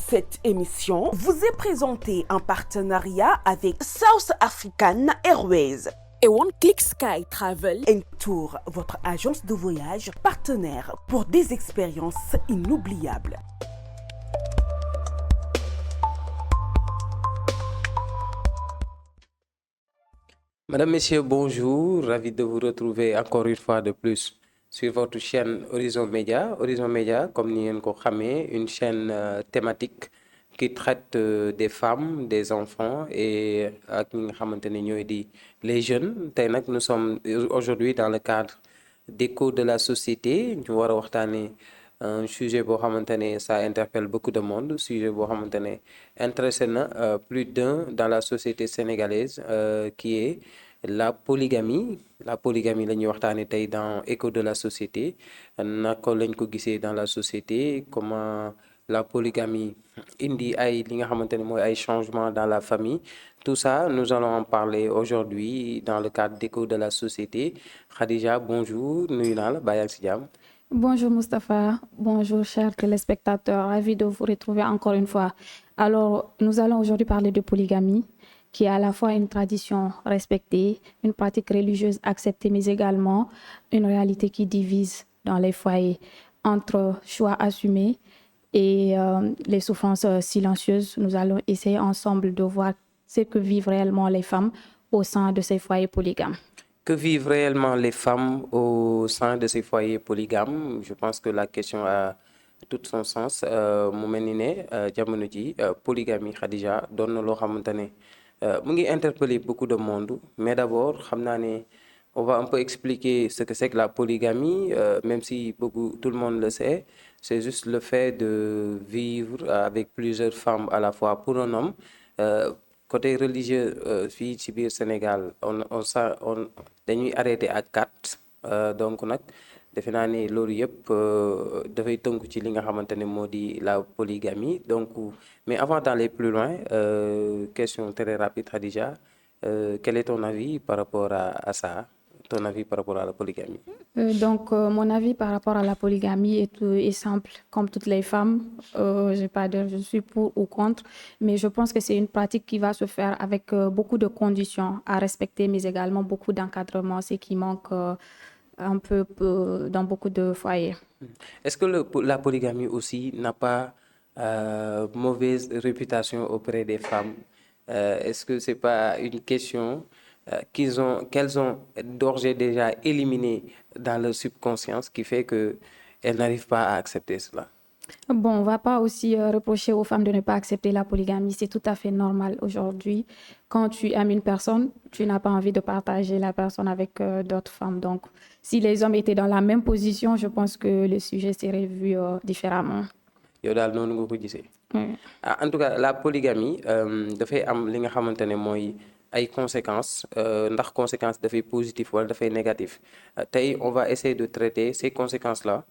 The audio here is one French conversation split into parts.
Cette émission vous est présentée en partenariat avec South African Airways et One Click Sky Travel Tour, votre agence de voyage partenaire pour des expériences inoubliables. Madame, Messieurs, bonjour. Ravi de vous retrouver encore une fois de plus sur votre chaîne Horizon Média. Horizon Média, comme ni ngeen ko xamee, une chaîne thématique qui traite des femmes, des enfants et ak ñi nga xamante ne ñooy di les jeunes. Tey nag nous sommes aujourd'hui dans le cadre d'écho de la société. Ñu war a waxtaanee un sujet boo xamante ne ça interpelle beaucoup de monde, sujet boo xamante ne intéressé na plus d'un dans la société sénégalaise qui est la polygamie. La polygamie la ñuy waxtaanee tey dans écho de la société naka lañ ko gisee dans la société, comment la polygamie indi ay li nga xamante ne mooy ay changements dans la famille. Tout ça, nous allons en parler aujourd'hui dans le cadre d'écho de la société. Khadija, bonjour, nuyu naa la, bàyyi ak si jàmm. Bonjour Mustapha, bonjour chers téléspectateurs, ravi de vous retrouver encore une fois. Alors, nous allons aujourd'hui parler de polygamie, qui est à la fois une tradition respectée, une pratique religieuse acceptée, mais également une réalité qui divise dans les foyers entre choix assumés et les souffrances silencieuses. Nous allons essayer ensemble de voir ce que vivent réellement les femmes au sein de ces foyers polygames. Que vivent réellement les femmes au sein de ces foyers polygames? Je pense que la question a tout son sens. Mu mel ni ne jamono ji polygamie, Khadija, doon na loo xamante ne mu ngi interpeller beaucoup de monde, mais d'abord xam naa ne on va un peu expliquer ce que c'est que la polygamie, même si tout le monde le sait. C'est juste le fait de vivre avec plusieurs femmes à la fois pour un homme. Côté religieux fii ci biir Sénégal on dañuy arrêté à 4 donc nag defe naa ne loolu yëpp dafay tënku ci li nga xamante ne moo di la polygamie. Donc mais avant d'aller plus loin, question très rapide, Khadija, quel est ton avis par rapport à ça, ton avis par rapport à la polygamie? Mon avis par rapport à la polygamie est simple. Comme toutes les femmes, je vais pas dire je suis pour ou contre, mais je pense que c'est une pratique qui va se faire avec beaucoup de conditions à respecter, mais également beaucoup d'encadrement, ce qui manque un peu dans beaucoup de foyers. Est-ce que la polygamie aussi n'a pas mauvaise réputation auprès des femmes? Est-ce que c'est pas une question qu'elles ont d'ores et déjà éliminé dans leur subconscience qui fait qu'elles n'arrivent pas à accepter cela? Bon, on ne va pas aussi reprocher aux femmes de ne pas accepter la polygamie. C'est tout à fait normal aujourd'hui. Quand tu aimes une personne, tu n'as pas envie de partager la personne avec d'autres femmes. Donc, si les hommes étaient dans la même position, je pense que le sujet serait vu différemment. yow daal noonu nga ko gisee. En tout cas la polygamie dafay am li nga xamante ne mooy ay conséquences, ndax conséquences dafay positif wala dafay négatif. Tey on va essayer de traiter ces conséquences-là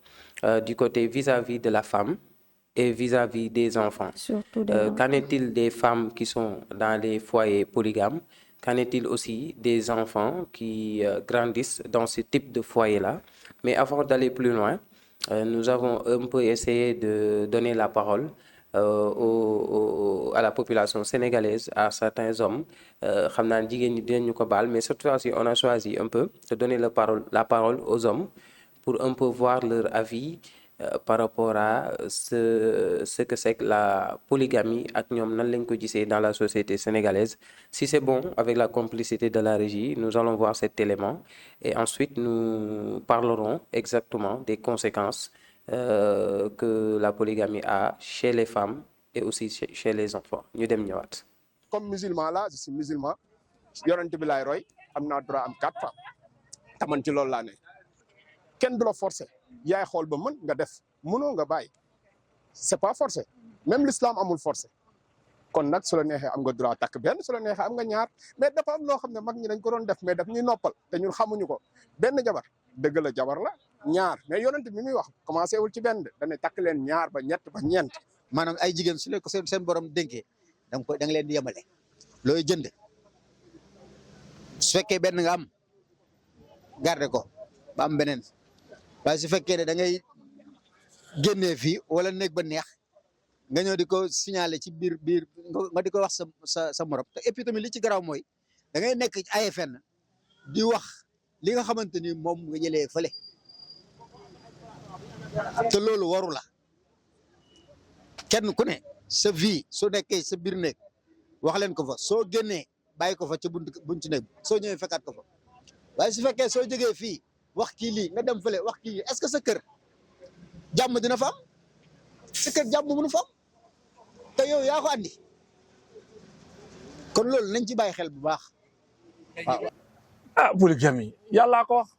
du côté vis-à-vis de la femme et vis-à-vis des enfants. Surtout des enfants. Qu'en est-il des femmes qui sont dans les foyers polygames? Qu'en est-il aussi des enfants qui grandissent dans ce type de foyer-là? Mais avant d'aller plus loin, nous avons un peu essayé de donner la parole à la population sénégalaise, à certains hommes. Xam naa jigéen ñi dinañ ñu ko baal, mais cette fois-ci on a choisi un peu de donner la parole aux hommes pour un peu voir leur avis par rapport à ce que c'est que la polygamie ak ñoom nan lañ ko gisee dans la société sénégalaise. Si c'est bon, avec la complicité de la régie, nous allons voir cet élément et ensuite nous parlerons exactement des conséquences que la polygamie a chez les femmes et aussi chez les enfants. Ñu dem ñëwaat. Comme musulman là, je suis musulman, yonent bi laay roy, am naa droit am 4 femmes. Taman ci loolu laa ne. Kenn du la forcer. Yaay xool ba mën nga def mënoo nga bàyyi. C'est pas forcé. Même l'islam amul forcé. Kon nag su la neexee am nga droit takk benn, su la neexee am nga ñaar, mais dafa am loo xam ne mag ñi dañ ko doon def mais daf ñuy noppal te ñun xamuñu ko. Benn jabar dëgg la jabar la ñaar, mais yonent mi muy wax commencé wul ci benn dañuy takk leen ñaar ba ñett ba ñeent. maanaam ay jigéen su leen ko seen borom dénkee da nga leen di yemale looy jënd su fekkee benn nga am garder ko ba am beneen waaye su fekkee ne da ngay génnee fii wala néeg ba neex nga ñëw di ko signaler ci biir nga di ko wax sa morom te et puis tamit li ci garaaw mooy da ngay nekk ci ay fenn di wax li nga xamante ni moom nga jëlee fële te loolu waru la kenn ku ne sa vie su nekkee sa biir nekk wax leen ko fa soo génnee bàyyi ko fa ca buntu nekk soo ñëwee fekkaat ko fa waaye su fekkee soo jógee fii wax kii lii nga dem fële wax kii est-ce que sa kër jàmm dina fa am sa kër jàmm mënu fa am te yow yaa ko andi kon loolu nañ ci bàyyi xel bu baax waaw. ah polygamie yàllaa ko wax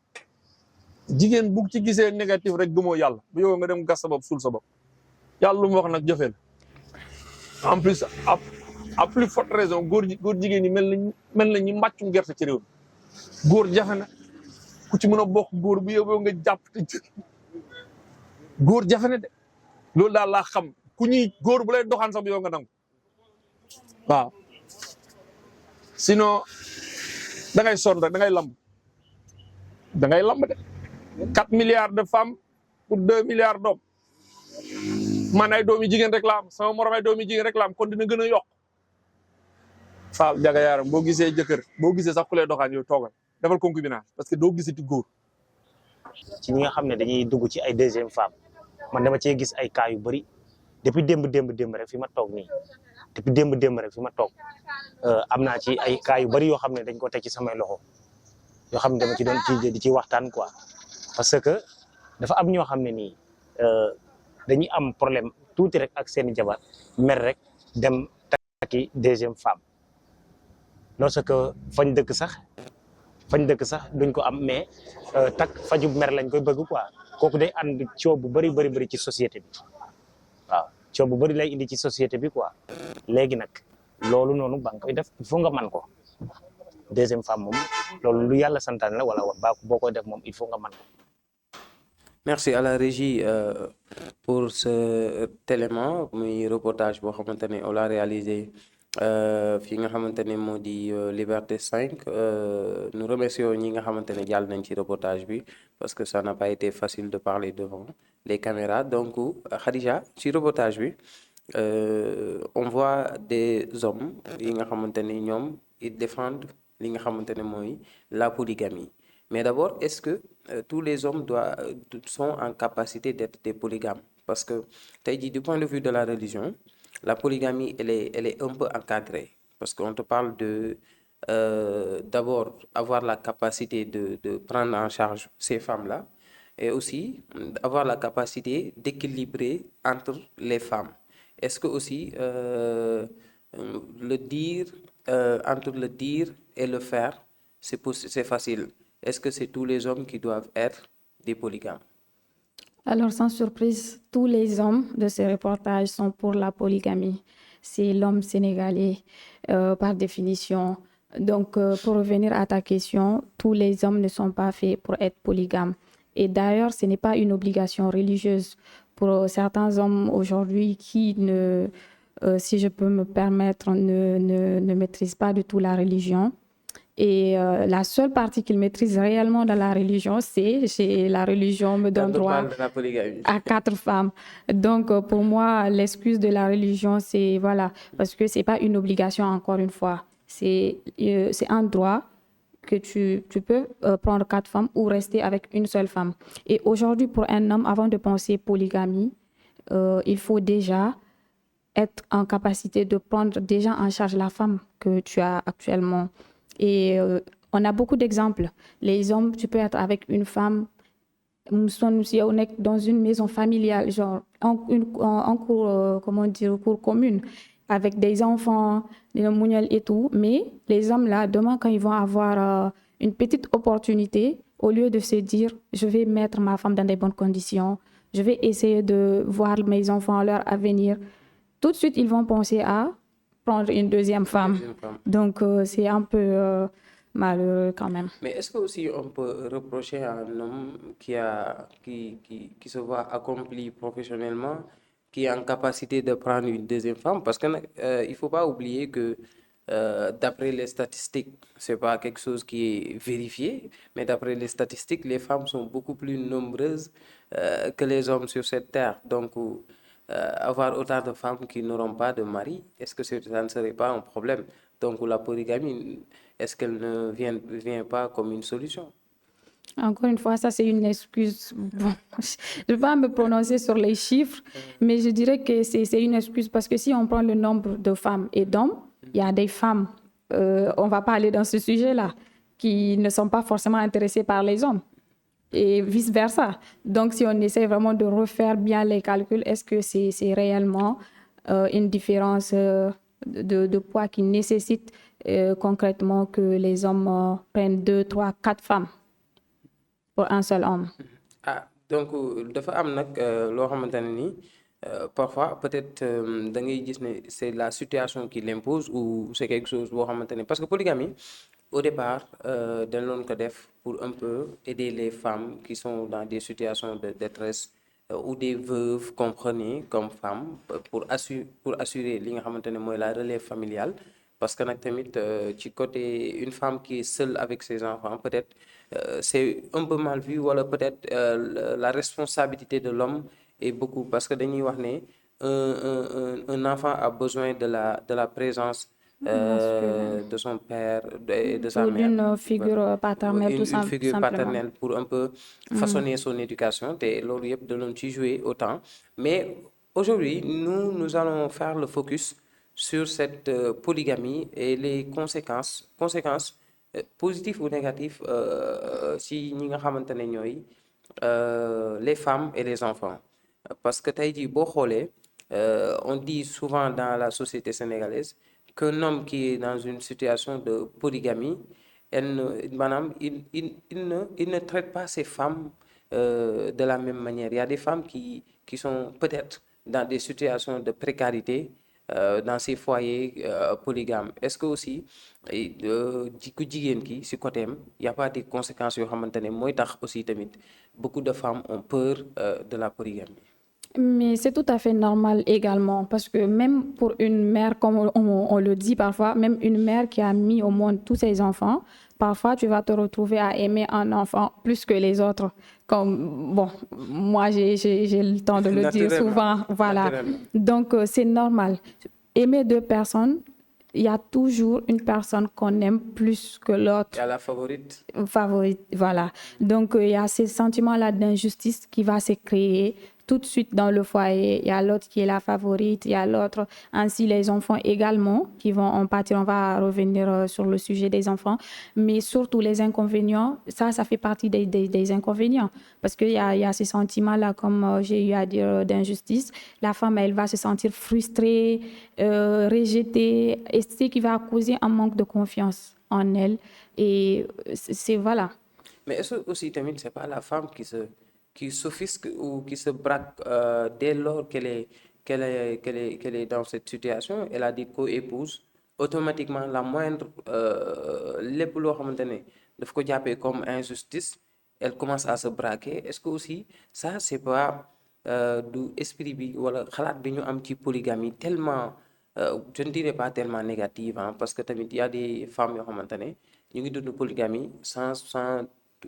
jigéen bu ci gisee négatif rek gëmoo yàlla bu yow nga dem gas sa bopp suul sa bopp yàlla lu mu wax nag jëfee la en plus à plus forte raison góor jigéen ñi mel na ñi mbàccum gerte ci réew mi góor jafe na ku ci mën a bokk góor bu yow nga jàpp te góor jafe na de loolu daal laa xam ku ñuy góor bu lay doxaan sax bu yow nga nangu waaw sinon da ngay sonn rek da ngay lamb de 4 milliards de femmes pour 2 milliards d'hommes man ay doomi jigéen rek la am sama morom ay doomi jigéen rek la am kon dina gën a yokk faal jaga yaaram boo gisee jëkkër boo gisee sax ku lay doxaan yow toogal defal concubinage parce que doo gisati góor. ci ñi nga xam ne dañuy dugg ci ay deuxième femme man dama cee gis ay cas yu bëri depuis démb rek fi ma toog nii depuis démb rek fi ma toog am naa ci ay cas yu bëri yoo xam ne dañ ko teg ci samay loxo yoo xam ne dama ci doon di ci waxtaan quoi parce que dafa am ñoo xam ne nii dañuy am problème tuuti rek ak seen jabar mer rek dem takki deuxième femme lorsque que fañ dëkk sax duñ ko am mais takk faju mer lañ koy bëgg quoi kooku day ànd coow bu bëri ci société bi waaw coow bu bëri lay indi ci société bi quoi léegi nag loolu noonu ba nga koy def il faut nga man ko deuxième femme moom loolu lu yàlla santaane la wala boo koy def moom il faut nga man ko. Merci à la régie pour cet élément muy reportage boo xamante ne on l'a réalisé fi nga xamante ne moo di Liberté 5 nous remercions ñi nga xamante ne jàll nañ ci reportage bi parce que ça n'a pas été facile de parler devant les caméras donc Khadija ci reportage bi on voit des hommes yi nga xamante ne ñoom ils défendent li nga xamante ne mooy la polygamie mais d'abord est-ce que tous les hommes sont en capacité d'être des polygames parce que tey jii du point de vue de la religion la polygamie elle est un peu encadrée parce qu'on te parle de d'abord avoir la capacité de prendre en charge ces femmes-là et aussi avoir la capacité d'équilibrer entre les femmes. Est-ce que aussi le dire entre le dire et le faire c'est facile? Est-ce que c'est tous les hommes qui doivent être des polygames? Alors, sans surprise, tous les hommes de ces reportages sont pour la polygamie. C'est l'homme sénégalais par définition. Donc, pour revenir à ta question, tous les hommes ne sont pas faits pour être polygames. Et d'ailleurs, ce n'est pas une obligation religieuse pour certains hommes aujourd'hui qui ne, si je peux me permettre, ne maîtrisent pas du tout la religion. Et la seule partie qu'ils maîtrisent réellement dans la religion, c'est la religion me donne droit à 4 femmes. Donc, pour moi, l'excuse de la religion, c'est voilà, parce que c'est pas une obligation, encore une fois. C'est un droit que tu peux prendre 4 femmes ou rester avec une seule femme. Et aujourd'hui, pour un homme, avant de penser polygamie, il faut déjà être en capacité de prendre déjà en charge la femme que tu as actuellement. Et on a beaucoup d'exemples. Les hommes, tu peux être avec une femme, on est dans une maison familiale, genre en cour, comment dire, cour commune, avec des enfants, des mouniels et tout. Mais les hommes là, demain, quand ils vont avoir une petite opportunité, au lieu de se dire, je vais mettre ma femme dans des bonnes conditions, je vais essayer de voir mes enfants, leur avenir, tout de suite, ils vont penser à prendre une deuxième femme. Donc, c'est un peu malheureux quand même. Mais est-ce que aussi on peut reprocher à un homme qui se voit accompli professionnellement, qui est en capacité de prendre une deuxième femme? Parce qu'il ne faut pas oublier que d'après les statistiques, ce n'est pas quelque chose qui est vérifié, mais d'après les statistiques, les femmes sont beaucoup plus nombreuses que les hommes sur cette terre. Donc, avoir autant de femmes qui n'auront pas de mari, est-ce que ça ne serait pas un problème? Donc la polygamie, est-ce qu'elle ne vient pas comme une solution? Encore une fois, ça c'est une excuse. Bon, je ne vais pas me prononcer sur les chiffres, mais je dirais que c'est une excuse parce que si on prend le nombre de femmes et d'hommes, il y a des femmes, on ne va pas aller dans ce sujet-là, qui ne sont pas forcément intéressées par les hommes et vice-versa. Donc si on essaie vraiment de refaire bien les calculs, est-ce que c'est réellement une différence de poids qui nécessite concrètement que les hommes prennent 2, 3, 4 femmes pour un seul homme? Ah, donc dafa am nag loo xamante ne nii parfois peut-être da ngay gis ne c'est la situation qui l'impose ou c'est quelque chose boo xamante ne parce que polygamie au départ dañ doon ko def pour un peu aider les femmes qui sont dans des situations de détresse ou des veuves comprenez comme femmes pour assurer li nga xamante ne mooy la relève familiale parce que nag tamit ci côté une femme qui est seule avec ses enfants peut-être c'est un peu mal vu wala peut-être la responsabilité de l'homme est beaucoup parce que dañuy wax ne un enfant a besoin de la présence de son père et de sa Ou mère. d'une figure paternelle, tout Une figure simplement. paternelle pour un peu façonner son éducation te loolu yëpp da doon ci jouer autant mais aujourd'hui nous allons faire le focus sur cette polygamie et les conséquences positives ou négatives si ñi nga xamante ne ñooy les femmes et les enfants parce que tey jii boo xoolee on dit souvent dans la société sénégalaise qu'un homme qui est dans une situation de polygamie maanaam il ne traite pas ses femmes de la même manière. Il y a des femmes qui sont peut-être dans des situations de précarité dans ces foyers polygames. Est-ce que aussi ku jigéen ki si côté am y a pas des conséquences yoo xamante ne mooy tax aussi tamit beaucoup de femmes ont peur de la polygamie. Mais c'est tout à fait normal également, parce que même pour une mère, comme on le dit parfois, même une mère qui a mis au monde tous ses enfants, parfois tu vas te retrouver à aimer un enfant plus que les autres. Comme, bon, moi j'ai le temps de le dire souvent, voilà. Donc c'est normal. Aimer deux personnes, il y a toujours une personne qu'on aime plus que l'autre. Il y a la favorite. Favorite, voilà. Donc il y a ce sentiment-là d'injustice qui va se créer tout de suite dans le foyer. Il y a l'autre qui est la favorite, il y a l'autre. Ainsi, les enfants également qui vont en pâtir. On va revenir sur le sujet des enfants. Mais surtout les inconvénients, ça fait partie des inconvénients. Parce qu'il y a ce sentiment-là, comme j'ai eu à dire, d'injustice. La femme, elle va se sentir frustrée, rejetée, et ce qui va causer un manque de confiance en elle. Et c'est voilà. Mais est-ce que aussi, Tamil, c'est pas la femme qui s'offusque ou qui se braque dès lors qu'elle est dans cette situation, elle a des co-épouses, automatiquement la moindre lépp loo xamante ne daf ko jàppee comme injustice, elle commence à se braquer. Est-ce que aussi ça c'est pas du esprit bi wala xalaat bi ñu am ci polygamie tellement je ne dirais pas tellement négative hein, parce que tamit y a des femmes yoo xamante ne ñu ngi dund polygamie sans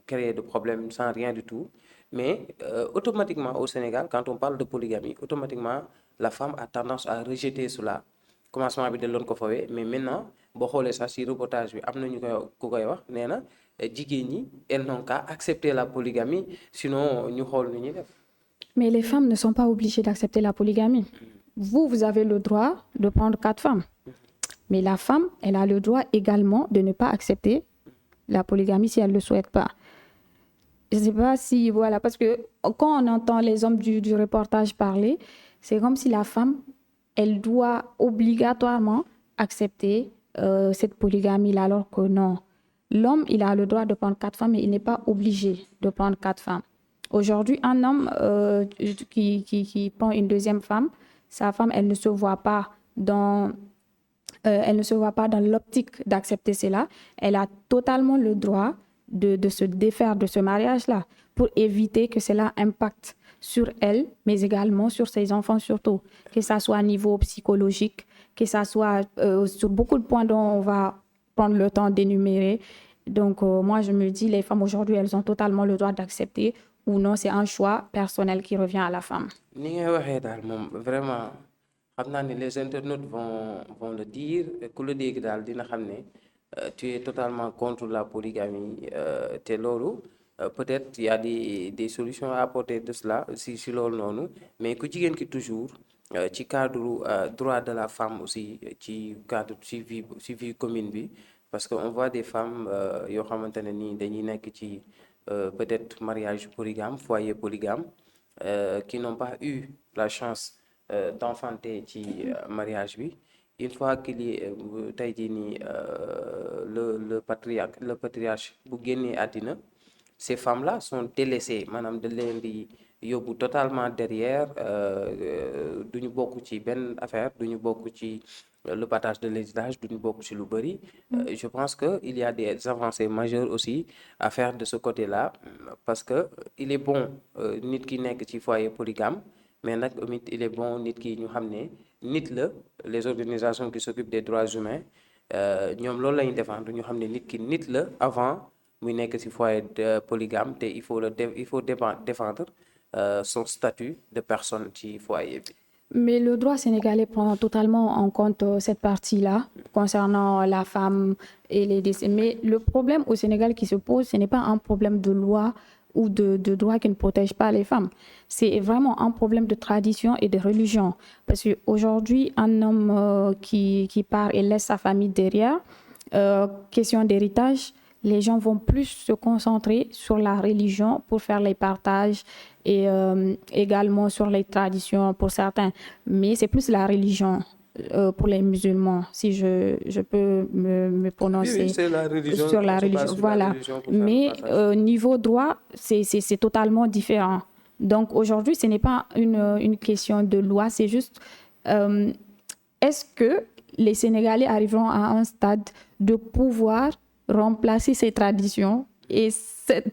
créer de problème, sans rien du tout. Mais automatiquement au Sénégal, quand on parle de polygamie, automatiquement la femme a tendance à rejeter cela. Commencement bi de loon ko fawee mais maintenant boo xoolee sax ci reportage bi am na ñu ku koy wax nee na jigéen ñi elles n'ont qu'à accepter la polygamie sinon ñu xool nu ñuy def. Mais les femmes ne sont pas obligées d'accepter la polygamie. Vous avez le droit de prendre 4 femmes. Mais la femme, elle a le droit également de ne pas accepter la polygamie si elle ne le souhaite pas. Je ne sais pas si, voilà, parce que quand on entend les hommes du reportage parler, c'est comme si la femme, elle doit obligatoirement accepter cette polygamie-là, alors que non. L'homme, il a le droit de prendre 4 femmes, mais il n'est pas obligé de prendre 4 femmes. Aujourd'hui, un homme qui prend une deuxième femme, sa femme, elle ne se voit pas dans l'optique d'accepter cela. Elle a totalement le droit de se défaire de ce mariage-là pour éviter que cela impacte sur elle, mais également sur ses enfants surtout, que ça soit à niveau psychologique, que ça soit sur beaucoup de points dont on va prendre le temps d'énumérer. Donc moi, je me dis, les femmes aujourd'hui, elles ont totalement le droit d'accepter ou non, c'est un choix personnel qui revient à la femme. ni ngay waxee daal moom vraiment xam naa ne les internautes vont le dire ku la dégg daal dina xam ne tu es totalement contre la polygamie te loolu peut-être il y a des solutions à apporter de cela si loolu noonu mais ku jigéen ki toujours ci cadre droit de la femme aussi ci cadre ci vie commune bi parce que on voit des femmes yoo xamante ne nii dañuy nekk ci peut-être mariage polygame foyer polygame qui n'ont pas eu la chance d'enfanter ci mariage bi une fois qu'il y ait tey jii nii le patriarche bu génnee àddina ces femmes-là sont délaissées maanaam da leen di yóbbu totalement derrière duñu bokk ci benn affaire duñu bokk ci le partage de l'héritage duñu bokk ci lu bëri. Je pense que il y a des avancées majeures aussi à faire de ce côté-là parce que il est bon nit ki nekk ci foyer polygame mais nag il est bon nit ki ñu xam ne nit la les organisations qui s'occupent des droits humains ñoom loolu la ñuy défendre ñu xam ne nit ki nit la avant muy nekk ci foyer polygame te il faut défendre son statut de personne ci foyer bi. Mais le droit sénégalais prend totalement en compte cette partie-là concernant la femme et les décès. Mais le problème au Sénégal qui se pose, ce n'est pas un problème de loi ou de droit qui ne protège pas les femmes. C'est vraiment un problème de tradition et de religion. Parce qu'aujourd'hui, un homme qui part et laisse sa famille derrière, question d'héritage, les gens vont plus se concentrer sur la religion pour faire les partages et également sur les traditions pour certains. Mais c'est plus la religion pour les musulmans, si je peux me prononcer oui, c'est la religion, sur la religion. Voilà. Mais niveau droit, c'est totalement différent. Donc aujourd'hui, ce n'est pas une question de loi, c'est juste est-ce que les Sénégalais arriveront à un stade de pouvoir remplacer ces traditions. Et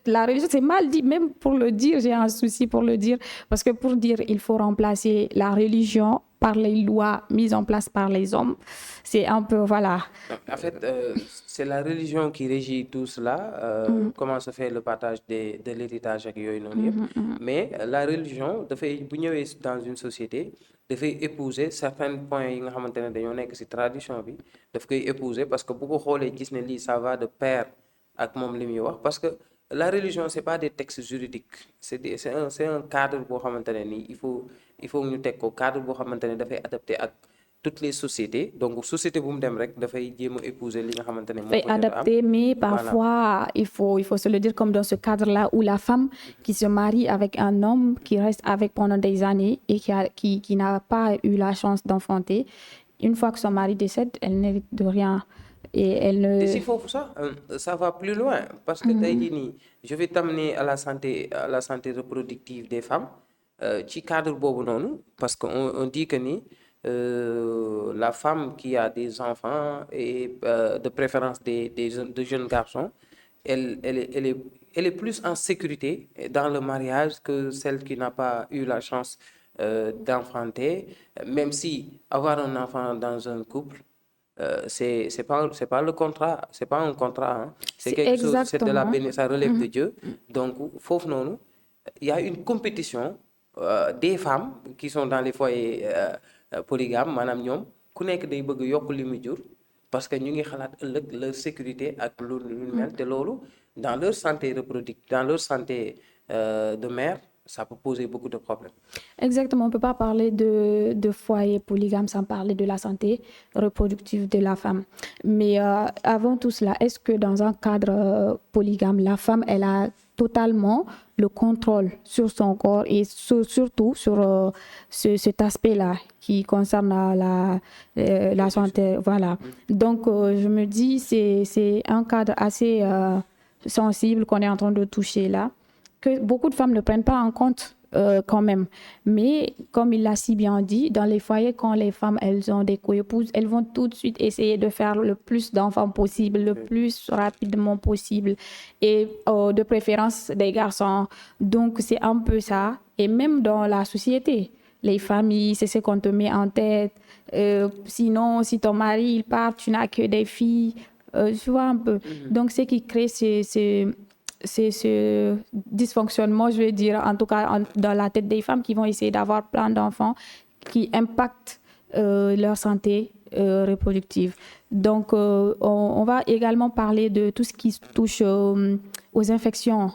la religion, c'est mal dit, même pour le dire, j'ai un souci pour le dire, parce que pour dire il faut remplacer la religion par les lois mises en place par les hommes, c'est un peu, voilà. En fait, c'est la religion qui régit tout cela, comment se fait le partage de l'héritage ak yooyu noonu yëpp. Mais la religion dafay bu ñëwee dans une société dafay épouser certains points yi nga xamante ne dañoo nekk ci tradition bi daf koy épouser parce que bu ko xoolee gis ne lii ça va de pair ak moom li muy wax parce que la religion c'est pas des textes juridiques c'est un cadre boo xamante ne nii il faut ñu teg ko cadre boo xamante ne dafay adapté ak toutes les sociétés donc société bu mu dem rek dafay jéem a épouser li nga xamante ne moo adapté mais parfois il faut se le dire comme dans ce cadre-là où la femme qui se marie avec un homme qui reste avec pendant des années et qui n'a pas eu la chance d'enfanter, une fois que son mari décède, elle n'hérite de rien. Et elle ne... Et s'il faut ça va plus loin parce que tey jii nii je vais t'amener à la santé reproductive des femmes ci cadre boobu noonu parce que on dit que ni la femme qui a des enfants et de préférence de jeunes garçons elle est plus en sécurité dans le mariage que celle qui n'a pas eu la chance d'enfanter même si avoir un enfant dans un couple c'est pas le contrat, c'est pas un contrat hein. C'est quelque chose, c'est de la bénédiction, ça relève de Dieu. Donc foofu noonu il y a une compétition des femmes qui sont dans les foyers polygames maanaam ñoom ku nekk day bëgg yokk li mu jur parce que ñu ngi xalaat ëllëg leur sécurité ak lu mel te loolu dans leur santé reproductive dans leur santé de mère ça peut poser beaucoup de problèmes. Exactement, on ne peut pas parler de foyer polygame sans parler de la santé reproductive de la femme. Mais avant tout cela, est-ce que dans un cadre polygame, la femme, elle a totalement le contrôle sur son corps et surtout sur cet aspect-là qui concerne la santé. Voilà. Donc, je me dis, c'est un cadre assez sensible qu'on est en train de toucher là, que beaucoup de femmes ne prennent pas en compte quand même. Mais comme il l'a si bien dit, dans les foyers, quand les femmes elles ont des co-épouses, elles vont tout de suite essayer de faire le plus d'enfants possible, le plus rapidement possible, et de préférence des garçons. Donc c'est un peu ça. Et même dans la société, les familles, c'est ce qu'on te met en tête. Sinon, si ton mari il part, tu n'as que des filles. Tu vois un peu. Donc ce qui crée ce dysfonctionnement, je vais dire, en tout cas dans la tête des femmes qui vont essayer d'avoir plein d'enfants qui impactent leur santé reproductive. Donc, on va également parler de tout ce qui touche aux infections.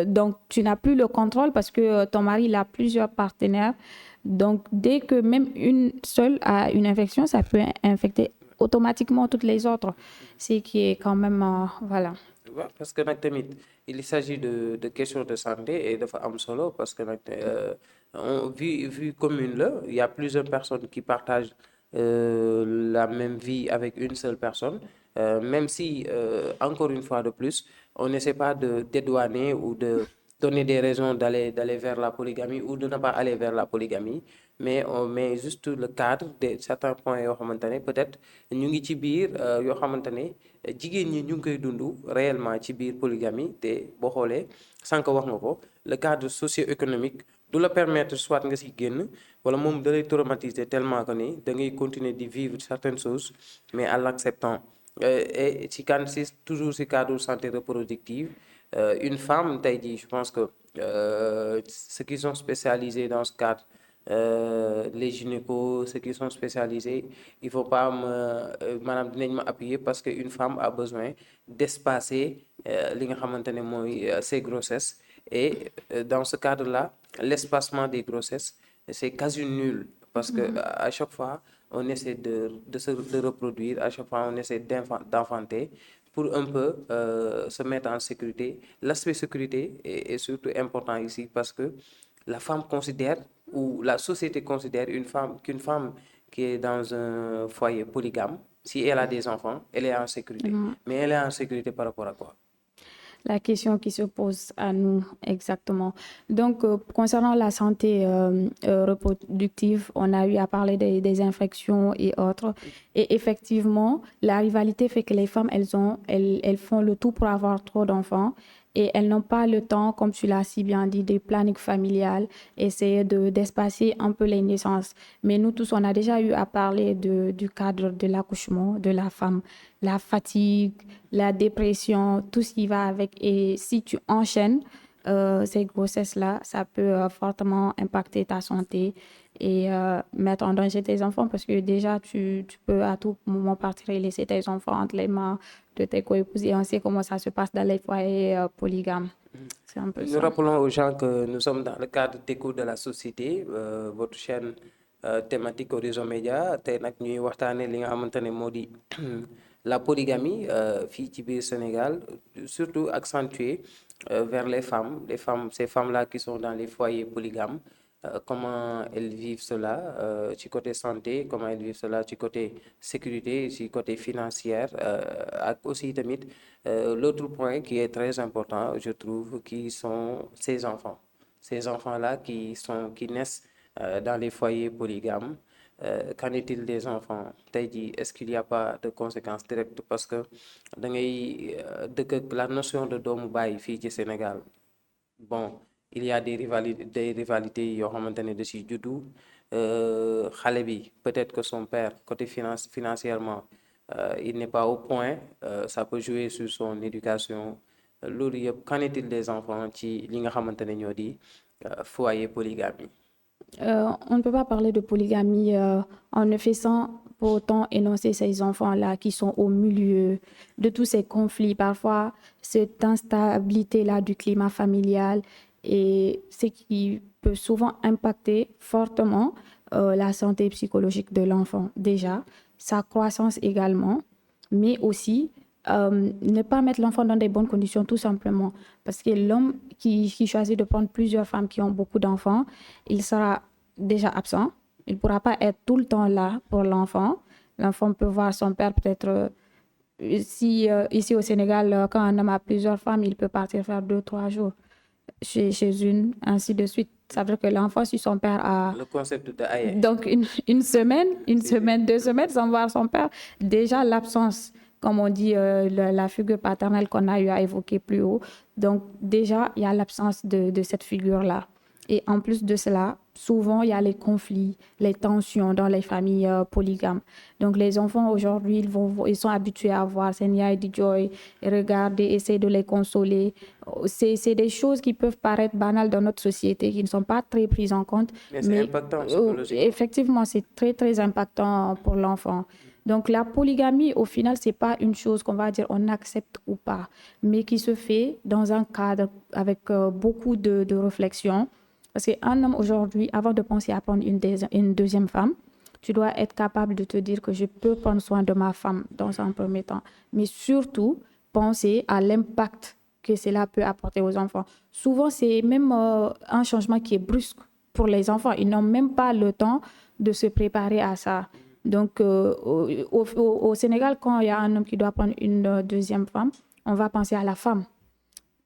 Donc, tu n'as plus le contrôle parce que ton mari il a plusieurs partenaires. Donc, dès que même une seule a une infection, ça peut infecter automatiquement toutes les autres. C'est qui est quand même, voilà. waaw parce que nag tamit il s'agit de questions de santé et dafa am solo parce que nag vie commune la il y a plusieurs personnes qui partagent la même vie avec une seule personne même si encore une fois de plus on n'essaie pas de dédouaner ou de donner des raisons d'aller vers la polygamie ou de ne pas aller vers la polygamie mais on met juste le cadre de certains points yoo xamante ne peut-être ñu ngi ci biir yoo xamante ne jigéen ñi ñu ngi koy dund réellement ci biir polygamie te boo xoolee sànq wax nga ko le cadre socio-économique du la permettre soit nga si génn wala moom da lay traumatiser tellement que ni da ngay continuer di vivre certaines choses mais en l'acceptant et ci cadre si toujours si cadre santé reproductive une femme tey jii je pense que ceux qui sont spécialisés dans ce cadre les gynécos ceux qui sont spécialisés il faut pas maanaam dinañ ma appuyer parce que une femme a besoin d'espacer li nga xamante ne mooy ses grossesses et dans ce cadre-là l'espacement des grossesses c'est quasi nul parce que à chaque fois on essaie de reproduire à chaque fois on essaie d'enfanter pour un peu se mettre en sécurité. L'aspect sécurité est surtout important ici parce que la femme considère ou la société considère qu'une femme qui est dans un foyer polygame, si elle a des enfants, elle est en sécurité. Mais elle est en sécurité par rapport à quoi? La question qui se pose à nous exactement. Donc, concernant la santé reproductive, on a eu à parler des infections et autres. Et effectivement, la rivalité fait que les femmes, elles font le tout pour avoir trop d'enfants. Et elles n'ont pas le temps, comme tu l'as si bien dit, de planning familial, essayer d'espacer un peu les naissances. Mais nous tous, on a déjà eu à parler du cadre de l'accouchement de la femme, la fatigue, la dépression, tout ce qui va avec. Et si tu enchaînes ces grossesses-là, ça peut fortement impacter ta santé et mettre en danger tes enfants parce que déjà, tu peux à tout moment partir et laisser tes enfants entre les mains de tes coépouses et on sait comment ça se passe dans les foyers polygames. C'est un peu ça. Nous rappelons aux gens que nous sommes dans le cadre d'écoute de la société, votre chaîne thématique Horizon Média tey nag ñuy waxtaanee li nga xamante ne moo di la polygamie fii ci biir Sénégal surtout accentuée vers les femmes ces femmes-là qui sont dans les foyers polygames. Comment elles vivent cela ci côté santé, comment elles vivent cela ci côté sécurité, ci côté financière ak aussi tamit l'autre point qui est très important je trouve qui sont ces enfants-là qui naissent dans les foyers polygames. Qu'en est-il des enfants tey jii est-ce qu'il y a pas de conséquences directes parce que da ngay dëkk ak la notion de doomu baay fii ci Sénégal bon il y a des rivalités yoo xamante ne da ciy juddu xale bi peut-être que son père côté financièrement il n'est pas au point ça peut jouer sur son éducation loolu yëpp qu'en est-il des enfants ci li nga xamante ne ñoo di foyer polygamie. On ne peut pas parler de polygamie en ne faisant pour autant énoncer ces enfants-là qui sont au milieu de tous ces conflits, parfois cette instabilité-là du climat familial et ce qui peut souvent impacter fortement la santé psychologique de l'enfant déjà, sa croissance également, mais aussi ne pas mettre l'enfant dans des bonnes conditions tout simplement parce que l'homme qui choisit de prendre plusieurs femmes qui ont beaucoup d'enfants, il sera déjà absent, il ne pourra pas être tout le temps là pour l'enfant. L'enfant peut voir son père peut-être ici au Sénégal, quand un homme a plusieurs femmes, il peut partir faire 2-3 jours chez une, ainsi de suite. Ça veut dire que l'enfant, si son père a... Le concept de aïe. Donc une semaine, 2 semaines sans voir son père, déjà l'absence, comme on dit, la figure paternelle qu'on a eu à évoquer plus haut. Donc déjà, il y a l'absence de cette figure-là. Et en plus de cela, souvent il y a les conflits, les tensions dans les familles polygames. Donc les enfants aujourd'hui, ils sont habitués à voir Senya et Joy, regarder, essayer de les consoler. C'est des choses qui peuvent paraître banales dans notre société, qui ne sont pas très prises en compte. Mais c'est impactant psychologiquement. Effectivement, c'est très, très impactant pour l'enfant. Donc la polygamie, au final, c'est pas une chose qu'on va dire on accepte ou pas, mais qui se fait dans un cadre avec beaucoup de réflexion. Parce qu'un homme aujourd'hui, avant de penser à prendre une deuxième femme, tu dois être capable de te dire que je peux prendre soin de ma femme dans un premier temps, mais surtout penser à l'impact que cela peut apporter aux enfants. Souvent, c'est même un changement qui est brusque pour les enfants. Ils n'ont même pas le temps de se préparer à ça. Donc, au Sénégal, quand il y a un homme qui doit prendre une deuxième femme, on va penser à la femme.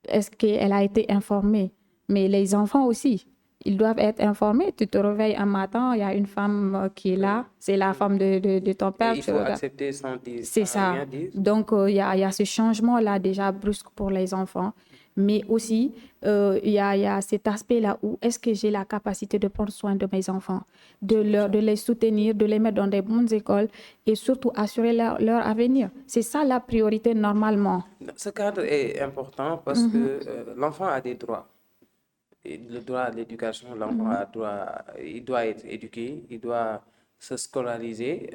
Est-ce qu'elle a été informée? Mais les enfants aussi, ils doivent être informés. Tu te réveilles un matin, il y a une femme qui est là, c'est la femme de ton père. Et il faut accepter sans dire. C'est ça. Rien dire. Donc, il y a ce changement-là déjà brusque pour les enfants. Mais aussi, il y a cet aspect-là où est-ce que j'ai la capacité de prendre soin de mes enfants, de les soutenir, de les mettre dans des bonnes écoles et surtout assurer leur avenir. C'est ça la priorité normalement. Ce cadre est important parce que l'enfant a des droits. Et le droit à l'éducation, l'enfant a droit, il doit être éduqué, il doit se scolariser.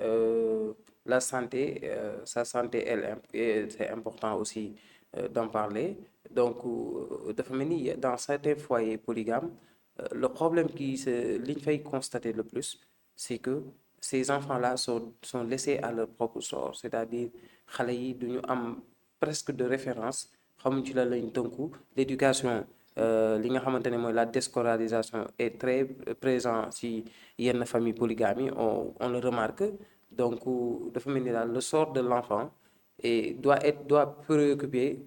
La santé, sa santé, c'est important aussi d'en parler. Donc, dafa mel ni dans certains foyers polygames, le problème liñ fay constater le plus, c'est que ces enfants-là sont laissés à leur propre sort. C'est-à-dire, xale yi duñu am presque de référence, xamuñ ci la lañ tënku. L'éducation, li nga xamante ne mooy la déscolarisation est très présent ci yenn famille polygamie, on le remarque. Donc, dafa mel ni daal le sort de l'enfant doit préoccuper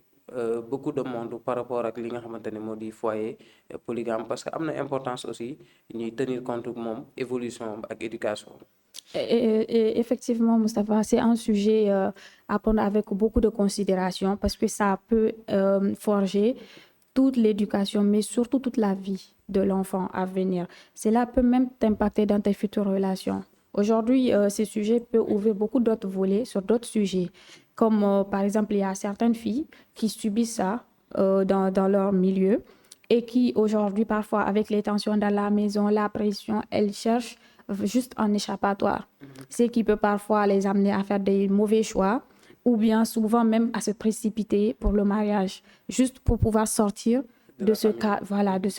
beaucoup de monde par rapport ak li nga xamante ne moo di foyer polygame, parce que am na importance aussi ñuy tenir compte moom évolution ak éducation. Et effectivement, Moustapha, c'est un sujet à prendre avec beaucoup de considération parce que ça peut forger toute l'éducation, mais surtout toute la vie de l'enfant à venir. Cela peut même t'impacter dans tes futures relations. Aujourd'hui, ce sujet peut ouvrir beaucoup d'autres volets sur d'autres sujets, comme par exemple, il y a certaines filles qui subissent ça dans leur milieu et qui aujourd'hui, parfois, avec les tensions dans la maison, la pression, elles cherchent juste un échappatoire. Ce qui peut parfois les amener à faire des mauvais choix ou bien souvent même à se précipiter pour le mariage, juste pour pouvoir sortir de ce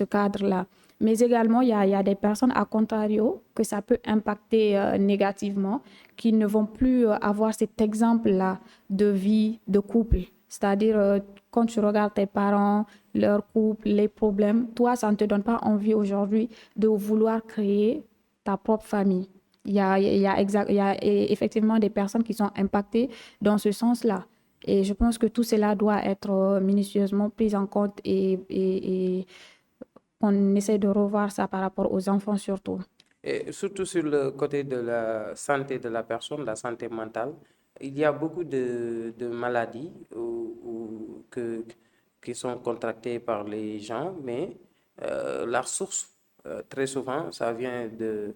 cadre-là. Mais également, il y a des personnes, à contrario, que ça peut impacter négativement, qui ne vont plus avoir cet exemple-là de vie, de couple. C'est-à-dire, quand tu regardes tes parents, leur couple, les problèmes, toi, ça ne te donne pas envie aujourd'hui de vouloir créer ta propre famille. Il y a effectivement des personnes qui sont impactées dans ce sens-là. Et je pense que tout cela doit être minutieusement pris en compte et on essaie de revoir ça par rapport aux enfants surtout. Et surtout sur le côté de la santé de la personne, la santé mentale, il y a beaucoup de maladies qui sont contractées par les gens, mais la source, très souvent, ça vient de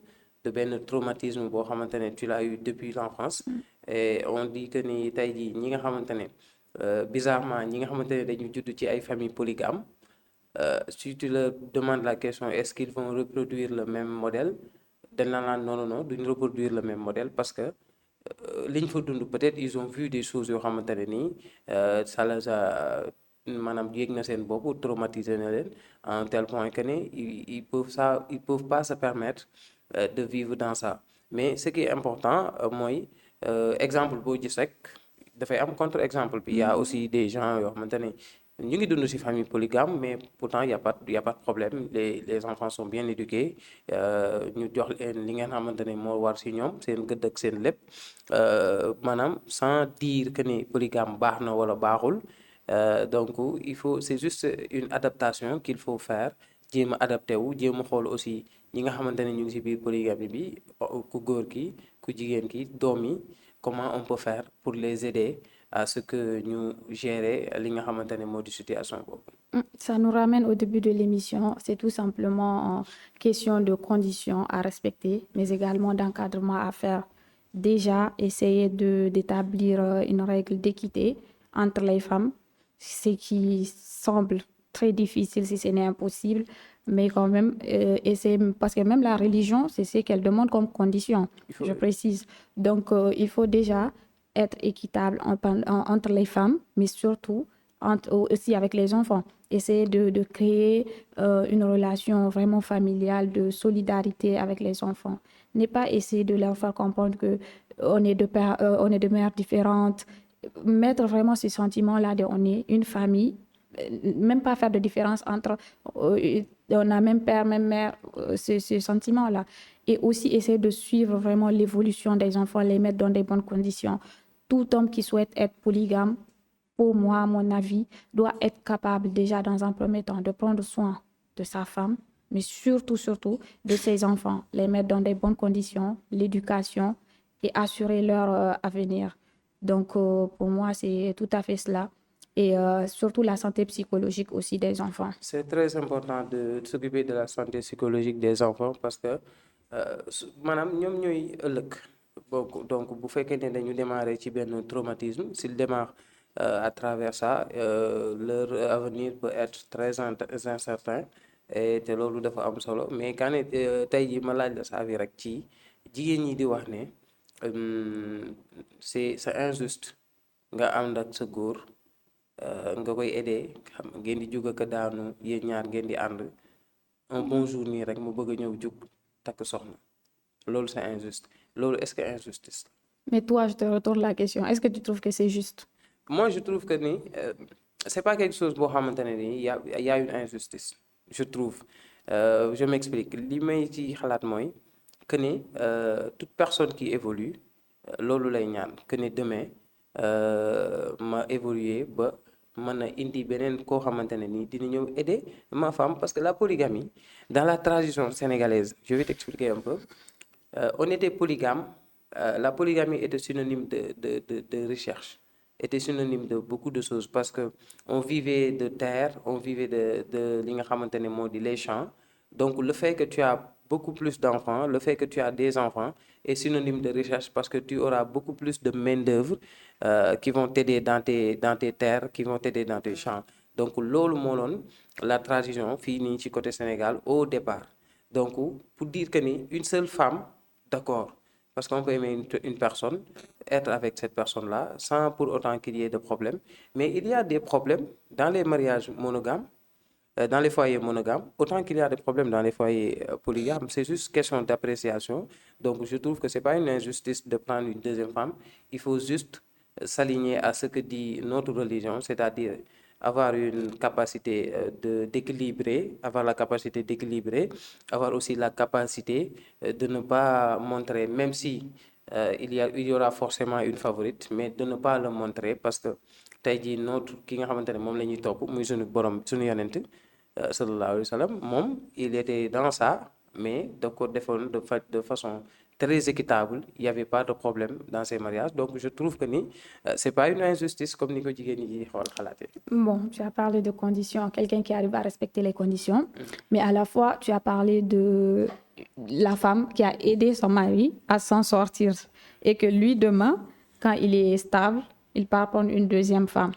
benn traumatisme boo xamante ne tu l'as eu depuis l'enfance. Et on dit que ni tey jii ñi nga xamante ne bizarrement ñi nga xamante ne dañu judd ci ay famille polygame, si tu leur demandes la question est-ce qu'ils vont reproduire le même modèle, dañ la naan non duñ reproduire le même modèle parce que liñ fa dund peut-être ils ont vu des choses yoo xamante ne nii ça les a maanaam yéeg na seen bopp traumatisé na leen à un tel point que ne ils peuvent pas se permettre de vivre dans ça. Mais ce qui est important mooy exemple boo gis rek dafay am contre-exemple bi. Il y a aussi des gens yoo xamante ne ñu ngi dund ci famille polygame, mais pourtant il y a pas de problème, les enfants sont bien éduqués, ñu jox leen li ngeen xamante ne moo war ci ñoom seen gëdd ak seen lépp, maanaam sans dire que ne polygame baax na walla baaxul. Donc c'est juste une adaptation qu'il faut faire, jéem a adapté wu, jéem a xool aussi ñi nga xamante ne ñu ngi ci biir polygamie bi, ku góor ki ku jigéen ki doom yi, comment on peut faire pour les aider à ce que ñu gérer li nga xamante ne moo di situation boobu. Ça nous ramène au début de l'émission. C'est tout simplement une question de conditions à respecter, mais également d'encadrement à faire. Déjà, essayer d'établir une règle d'équité entre les femmes, ce qui semble très difficile si ce n'est impossible, mais quand même, essayer, parce que même la religion, c'est ce qu'elle demande comme condition, je précise. Donc, il faut déjà être équitable entre les femmes, mais surtout aussi avec les enfants. Essayer de créer une relation vraiment familiale, de solidarité avec les enfants. Ne pas essayer de leur faire comprendre que on est on est de mères différentes. Mettre vraiment ce sentiment-là de on est une famille. Même pas faire de différence entre on a même père, même mère, ce sentiment-là. Et aussi essayer de suivre vraiment l'évolution des enfants, les mettre dans des bonnes conditions. Tout homme qui souhaite être polygame, pour moi, à mon avis, doit être capable déjà dans un premier temps de prendre soin de sa femme, mais surtout de ses enfants, les mettre dans des bonnes conditions, l'éducation et assurer leur avenir. Donc, pour moi, c'est tout à fait cela. Et surtout la santé psychologique aussi des enfants. C'est très important de s'occuper de la santé psychologique des enfants parce que maanaam ñoom ñooy ëllëg donc bu fekkee ne dañu démarrer ci benn traumatisme s'ils démarrent à travers ça leur avenir peut être très incertain et te loolu dafa am solo mais quand tey jii ma laaj la sa avis rek ci jigéen ñi di wax ne c'est injuste nga ànd ak sa góor nga koy aider xam ngeen di jóg ak daanu yéen ñaar ngeen di ànd un bon jour nii rek mu bëgg a ñëw jug takk soxna loolu c'est injuste loolu est-ce que injustice. Mais toi, je te retourne la question. Est-ce que tu trouves que c'est juste? Moi, je trouve que ni c'est pas quelque chose boo xamante ne nii y a une injustice je trouve je m'explique li may ci xalaat mooy que ni toute personne qui évolue loolu lay ñaan que ni demain ma évoluer ba mën a indi beneen koo xamante ne nii dina ñëw aider ma femme parce que la polygamie dans la tradition sénégalaise je vais t'expliquer un peu on était polygame la polygamie était synonyme de recherche était synonyme de beaucoup de choses parce que on vivait de terre on vivait de li nga xamante ne moo di les champs donc le fait que tu as beaucoup plus d'enfants le fait que tu as des enfants est synonyme de recherche parce que tu auras beaucoup plus de main-d'œuvre qui vont t'aider dans tes terres qui vont t'aider dans tes champs donc loolu moo doon la transition fii nii ci côté Sénégal au départ donc pour dire que ni une seule femme d'accord parce qu'on peut aimer une personne être avec cette personne-là sans pour autant qu'il y ait de problème mais il y a des problèmes dans les mariages monogames dans les foyers monogames, autant qu'il y a des problèmes dans les foyers polygames, c'est juste question d'appréciation. Donc, je trouve que c'est pas une injustice de prendre une deuxième femme. Il faut juste s'aligner à ce que dit notre religion, c'est-à-dire avoir une capacité d'équilibrer, avoir la capacité d'équilibrer, avoir aussi la capacité de ne pas montrer, même si il y aura forcément une favorite, mais de ne pas le montrer parce que tey jii notre ki nga xamante ne moom la ñuy topp muy sunu borom sunu yonent sallallahu alayhi wa sallam moom il était dans ça mais da ko defoon de façon très équitable il y avait pas de problème dans ces mariages donc je trouve que ni c'est pas une injustice comme ni ko jigéen ñi di xool xalaatee. Bon, tu as parlé de conditions, quelqu'un qui arrive à respecter les conditions, mais à la fois tu as parlé de la femme qui a aidé son mari à s'en sortir et que lui demain quand il est stable il part prendre une deuxième femme.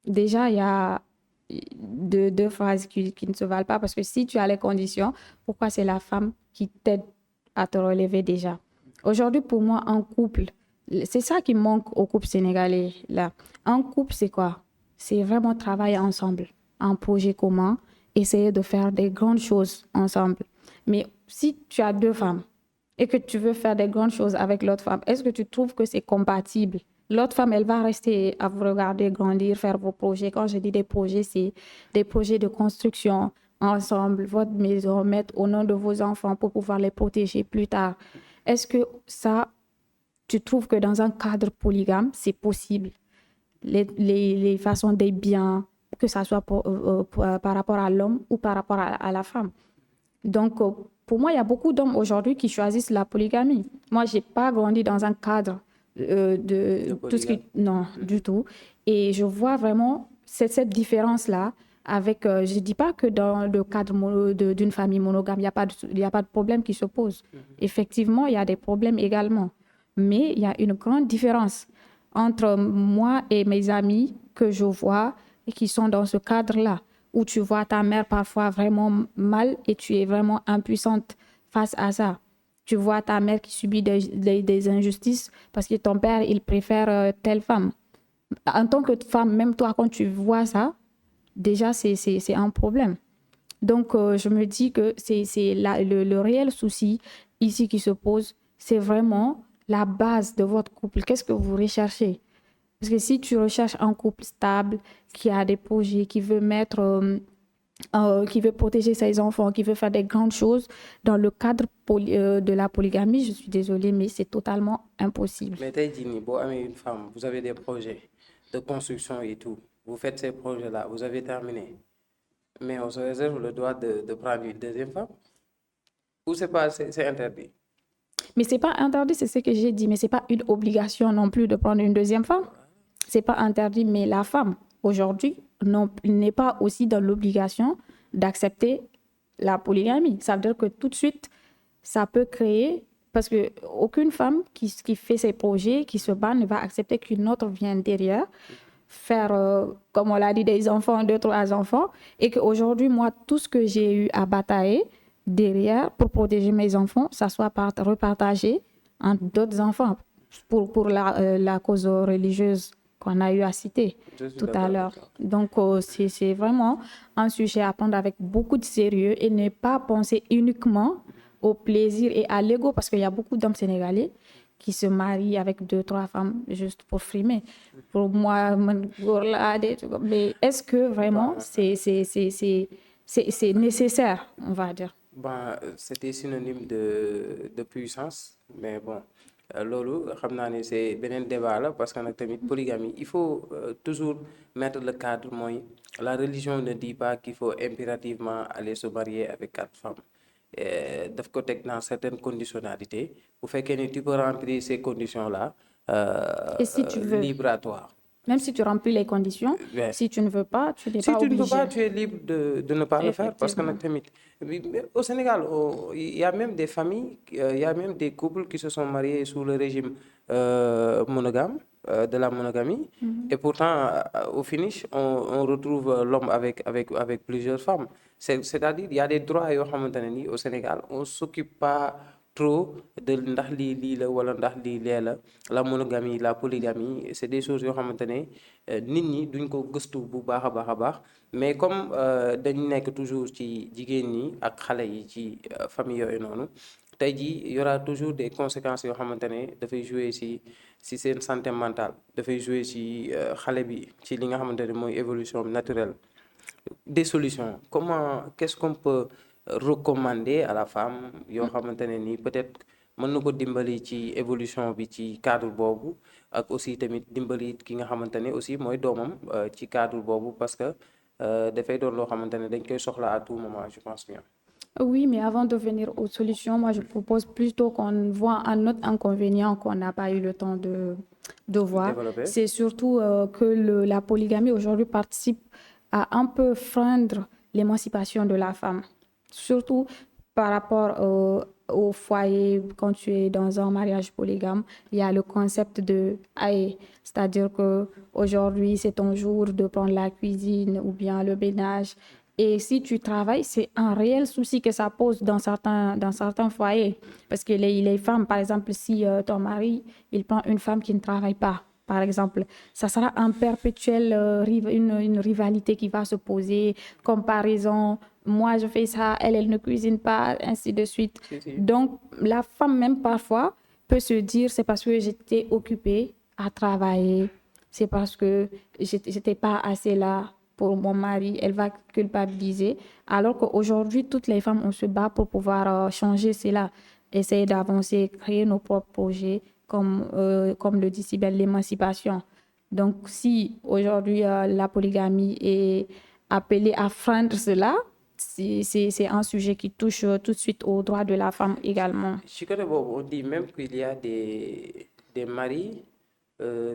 Déjà, il y a deux phrases qui ne se valent pas parce que si tu as les conditions, pourquoi c'est la femme qui t'aide à te relever déjà? Aujourd'hui, pour moi, un couple, c'est ça qui manque au couple sénégalais là. Un couple, c'est quoi? C'est vraiment travailler ensemble, un projet commun, essayer de faire des grandes choses ensemble. Mais si tu as deux femmes et que tu veux faire des grandes choses avec l'autre femme, est-ce que tu trouves que c'est compatible? L'autre femme, elle va rester à vous regarder grandir, faire vos projets. Quand je dis des projets, c'est des projets de construction ensemble, votre maison, mettre au nom de vos enfants pour pouvoir les protéger plus tard. Est-ce que ça, tu trouves que dans un cadre polygame, c'est possible? Les façons des biens, que ça soit par rapport à l'homme ou par rapport à la femme. Donc, pour moi, il y a beaucoup d'hommes aujourd'hui qui choisissent la polygamie. Moi, je n'ai pas grandi dans un cadre de tout ce qui... Non, du tout. Et je vois vraiment cette différence-là avec, je ne dis pas que dans le cadre d'une famille monogame, il y a pas de problème qui se pose. Effectivement, il y a des problèmes également. Mais il y a une grande différence entre moi et mes amis que je vois et qui sont dans ce cadre-là, où tu vois ta mère parfois vraiment mal et tu es vraiment impuissante face à ça. Tu vois ta mère qui subit des injustices parce que ton père, il préfère telle femme. En tant que femme, même toi, quand tu vois ça, déjà, c'est un problème. Donc, je me dis que le réel souci ici qui se pose, c'est vraiment la base de votre couple. Qu'est-ce que vous recherchez? Parce que si tu recherches un couple stable, qui a des projets, qui veut protéger ses enfants, qui veut faire des grandes choses, dans le cadre de la polygamie, je suis désolée, mais c'est totalement impossible. Mais tey jii nii boo amee une femme, vous avez des projets de construction et tout, vous faites ces projets-là, vous avez terminé, mais on se réserve le droit de prendre une deuxième femme? Ou c'est pas, c'est interdit? Mais c'est pas interdit, c'est ce que j'ai dit, mais c'est pas une obligation non plus de prendre une deuxième femme. C'est pas interdit, mais la femme, aujourd'hui, n'est pas aussi dans l'obligation d'accepter la polygamie. Ça veut dire que tout de suite, ça peut créer, parce que aucune femme qui fait ses projets, qui se bat, ne va accepter qu'une autre vienne derrière, faire, comme on l'a dit, des enfants, 2, 3 enfants, et qu'aujourd'hui, moi, tout ce que j'ai eu à batailler derrière pour protéger mes enfants, ça soit repartagé entre d'autres enfants pour la cause religieuse qu'on a eu à citer Je suis tout à d'accord avec l'heure. toi. Donc, c'est vraiment un sujet à prendre avec beaucoup de sérieux et ne pas penser uniquement au plaisir et à l'ego, parce qu'il y a beaucoup d'hommes sénégalais qui se marient avec 2, 3 femmes juste pour frimer. Pour moi, mais est-ce que vraiment c'est nécessaire, on va dire? Bon, c'était synonyme de puissance, mais bon, loolu xam naa ne c'est beneen débat la parce que nag tamit polygamie il faut toujours mettre le cadre mooy la religion ne dit pas qu'il faut impérativement aller se marier avec 4 femmes. Daf ko teg dans certaines conditionnalités bu fekkee ni tu peux remplir ces conditions-là, Et si tu veux, libre à toi. même si tu remplis les conditions, Ouais. si tu ne veux pas, tu n'es Si pas tu ne peux pas, obligé. tu es libre de ne pas le faire parce que Effectivement. nag tamit au Sénégal, il y a même des familles, il y a même des couples qui se sont mariés sous le régime monogame, de la monogamie. Et pourtant, au finish, on retrouve l'homme avec plusieurs femmes. C'est-à-dire, il y a des droits yoo xamante ne ni au Sénégal, on s'occupe pas trop de ndax lii la wala ndax lii lee la. La monogamie, la polygamie, c'est des choses yoo xamante ne nit ñi duñ ko gëstu bu baax a baax a baax, mais comme dañu nekk toujours ci jigéen ñi ak xale yi ci famille yooyu noonu, tey jii y aura toujours des conséquences yoo xamante ne dafay jouer si seen santé mentale, dafay jouer si xale bi ci li nga xamante ne mooy évolution naturelle. Des solutions, qu'est-ce qu'on peut recommander à la femme yoo xamante ne ni peut-être mën na ko dimbali ci évolution bi ci cadre boobu, ak aussi tamit dimbali ki nga xamante ne aussi mooy doomam ci cadre boobu parce que dafay doon loo xamante ne dañ koy soxla à tout moment, je pense bien. Oui, mais avant de venir aux solutions, moi, je propose plutôt qu'on voit un autre inconvénient qu'on n'a pas eu le temps de voir. Développer. C'est surtout que la polygamie aujourd'hui participe à un peu freindre l'émancipation de la femme. Surtout par rapport au foyer, quand tu es dans un mariage polygame, il y a le concept de aïe, c'est-à-dire que aujourd'hui c'est ton jour de prendre la cuisine ou bien le ménage. Et si tu travailles, c'est un réel souci que ça pose dans certains foyers. Parce que les femmes, par exemple, si ton mari, il prend une femme qui ne travaille pas, par exemple, ça sera un perpétuel, une rivalité qui va se poser, comparaison. Moi, je fais ça, elle ne cuisine pas, ainsi de suite. Si. Donc, la femme, même parfois, peut se dire, c'est parce que j'étais occupée à travailler, c'est parce que j'étais pas assez là pour mon mari, elle va culpabiliser. Alors qu'aujourd'hui, toutes les femmes, on se bat pour pouvoir changer cela, essayer d'avancer, créer nos propres projets, comme le dit si bien, l'émancipation. Donc, si aujourd'hui la polygamie est appelée à freindre cela, c'est un sujet qui touche tout de suite aux droits de la femme également. Ci côté boobu, on dit même qu'il y a des maris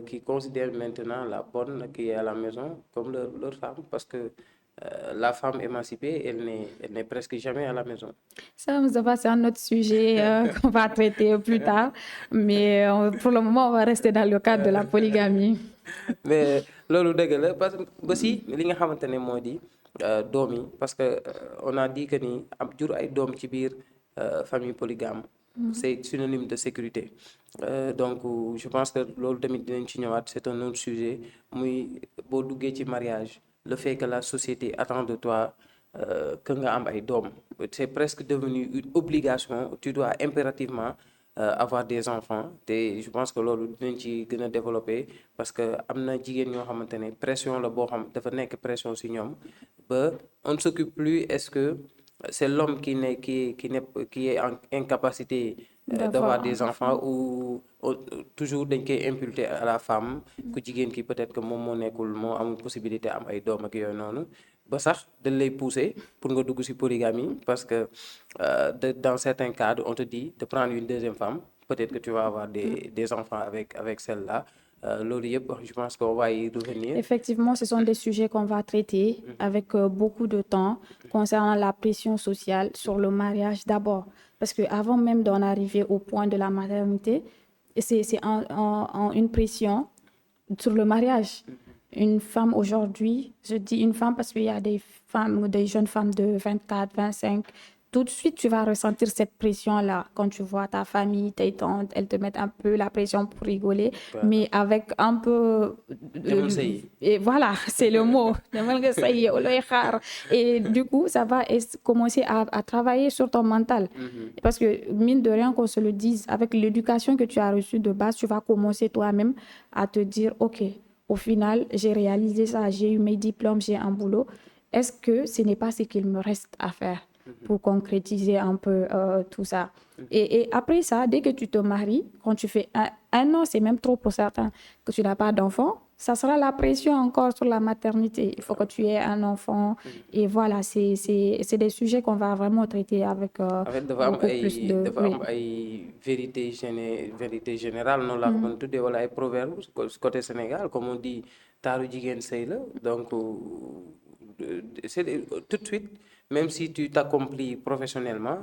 qui considèrent maintenant la bonne qui est à la maison comme leur femme parce que la femme émancipée, elle n'est presque jamais à la maison. Ça, c'est un autre sujet qu'on va traiter plus tard. Mais pour le moment, on va rester dans le cadre de la polygamie. Mais loolu dëgg la parce que ba si li nga xamante ne moo di doom yi parce que on a dit que ni am jur ay doom ci biir famille polygame c'est synonyme de sécurité donc je pense que loolu tamit dinañ ci ñëwaat c'est un autre sujet muy boo duggee ci mariage le fait que la société attend de toi que nga am ay doom c'est presque devenu une obligation tu dois impérativement avoir des enfants te je pense que loolu dinañ ci gën a développer parce que am na jigéen ñoo xamante ne pression la boo xam dafa nekk pression ci ñoom ba on ne s'occupe plus est-ce que c'est l'homme qui est en incapacité d'avoir des enfants ou toujours dañ koy imputer à la femme ku jigéen ki peut-être que moom moo nekkul moo amul possibilité am ay doom ak yooyu noonu ba sax dañ lay pousser pour nga dugg ci polygamie parce que dans certains cadres on te dit de prendre une deuxième femme peut-être que tu vas avoir des enfants avec celle-là loolu yëpp je pense qu'on va y revenir. Effectivement, ce sont des sujets qu'on va traiter avec beaucoup de temps concernant la pression sociale sur le mariage d'abord. Parce qu'avant même d'en arriver au point de la maternité, c'est une pression sur le mariage. Une femme aujourd'hui, je dis une femme parce qu'il y a des femmes, des jeunes femmes de 24, 25, tout de suite, tu vas ressentir cette pression-là quand tu vois ta famille, tes tantes, elles te mettent un peu la pression pour rigoler, mais avec un peu... et voilà, c'est le mot. Et du coup, ça va commencer à travailler sur ton mental. Parce que, mine de rien, qu'on se le dise, avec l'éducation que tu as reçue de base, tu vas commencer toi-même à te dire, OK, au final, j'ai réalisé ça, j'ai eu mes diplômes, j'ai un boulot. Est-ce que ce n'est pas ce qu'il me reste à faire pour concrétiser un peu tout ça. Et après ça, dès que tu te maries, quand tu fais un an, c'est même trop pour certains, que tu n'as pas d'enfant, ça sera la pression encore sur la maternité. Il faut que tu aies un enfant. Et voilà, c'est des sujets qu'on va vraiment traiter avec beaucoup plus de... dafa am ay vérité générale noonu laa ko mën a tuddee wala ay proverbe côté Sénégal comme on dit taaru jigéen sëy la donc c'est tout de suite même si tu t'accomplis professionnellement,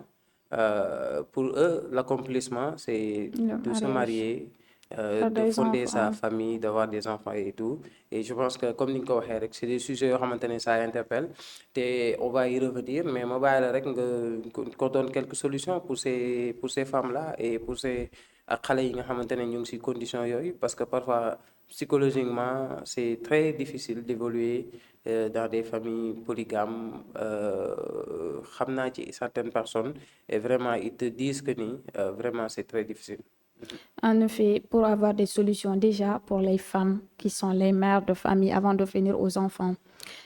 pour eux, l'accomplissement, c'est de se marier, de fonder sa famille, d'avoir des enfants et tout. Et je pense que, comme Nico Herek, c'est des sujets qui ça interpelle. Et on va y revenir, mais je vais qu'on donne quelques solutions pour ces femmes-là et pour ces xale yi nga xamante ne ñu ngi ci conditions yooyu parce que parfois psychologiquement c'est très difficile d'évoluer dans des familles polygames xam naa ci certaines personnes et vraiment ils te disent que ni vraiment c'est très difficile. En effet, pour avoir des solutions déjà pour les femmes qui sont les mères de famille avant de venir aux enfants,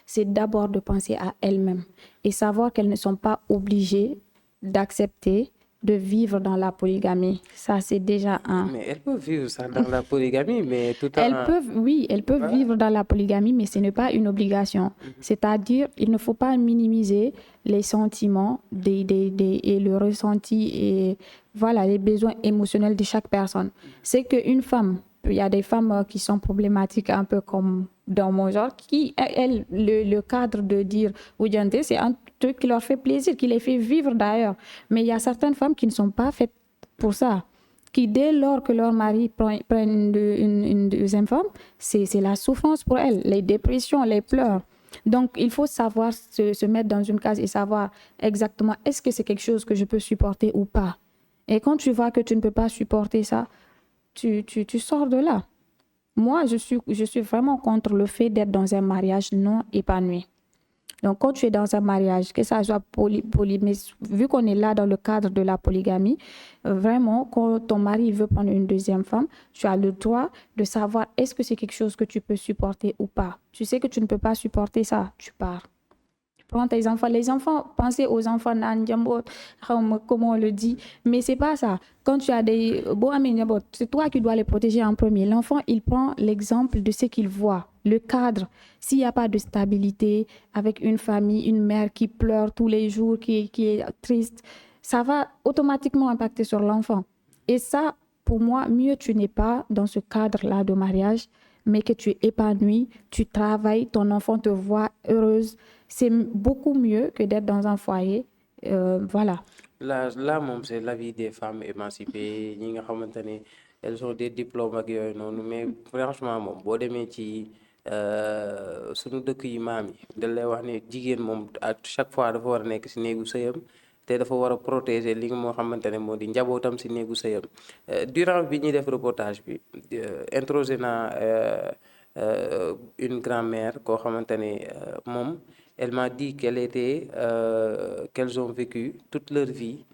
c'est d'abord de penser à elles-mêmes et savoir qu'elles ne sont pas obligées d'accepter de vivre dans la polygamie. Ça, c'est déjà un. Mais elles peuvent vivre ça dans la polygamie, mais tout en... Elles peuvent vivre dans la polygamie, mais ce n'est pas une obligation. C'est-à-dire, il ne faut pas minimiser les sentiments et le ressenti et voilà, les besoins émotionnels de chaque personne. C'est qu'une femme, il y a des femmes qui sont problématiques un peu comme dans mon genre, qui, elles, le cadre de dire Oudjante, c'est un truc qui leur fait plaisir, qui les fait vivre d'ailleurs. Mais il y a certaines femmes qui ne sont pas faites pour ça, qui dès lors que leur mari prennent une deuxième femme, c'est la souffrance pour elles, les dépressions, les pleurs. Donc, il faut savoir se mettre dans une case et savoir exactement est-ce que c'est quelque chose que je peux supporter ou pas. Et quand tu vois que tu ne peux pas supporter ça, tu sors de là. Moi, je suis vraiment contre le fait d'être dans un mariage non épanoui. Donc, quand tu es dans un mariage, que ça soit mais vu qu'on est là dans le cadre de la polygamie, vraiment, quand ton mari veut prendre une deuxième femme, tu as le droit de savoir est-ce que c'est quelque chose que tu peux supporter ou pas. Tu sais que tu ne peux pas supporter ça, tu pars. Prends tes enfants. Les enfants, pensez aux enfants, comment on le dit, mais c'est pas ça. Quand tu as des c'est toi qui dois les protéger en premier. L'enfant, il prend l'exemple de ce qu'il voit, le cadre. S'il n'y a pas de stabilité avec une famille, une mère qui pleure tous les jours, qui est triste, ça va automatiquement impacter sur l'enfant. Et ça, pour moi, mieux tu n'es pas dans ce cadre-là de mariage, mais que tu es épanoui, tu travailles, ton enfant te voit heureuse. c'est beaucoup mieux que d'être dans un foyer. Voilà. Là moom c'est l'avis des femmes émancipées ñi nga xamante ne elles ont des diplômes ak yooyu noonu mais franchement moom boo demee ci suñu dëkk yi maam yi dañ lay wax ne jigéen moom à chaque fois dafa war a nekk si néegu sëyam te dafa war a protéger li nga moo xamante ne moo di njabootam si néegu sëyam durant bi ñuy def reportage bi introsé naa une grand-mère koo xamante ne moom elle m'a dit qu'elles ont vécu toute leur vie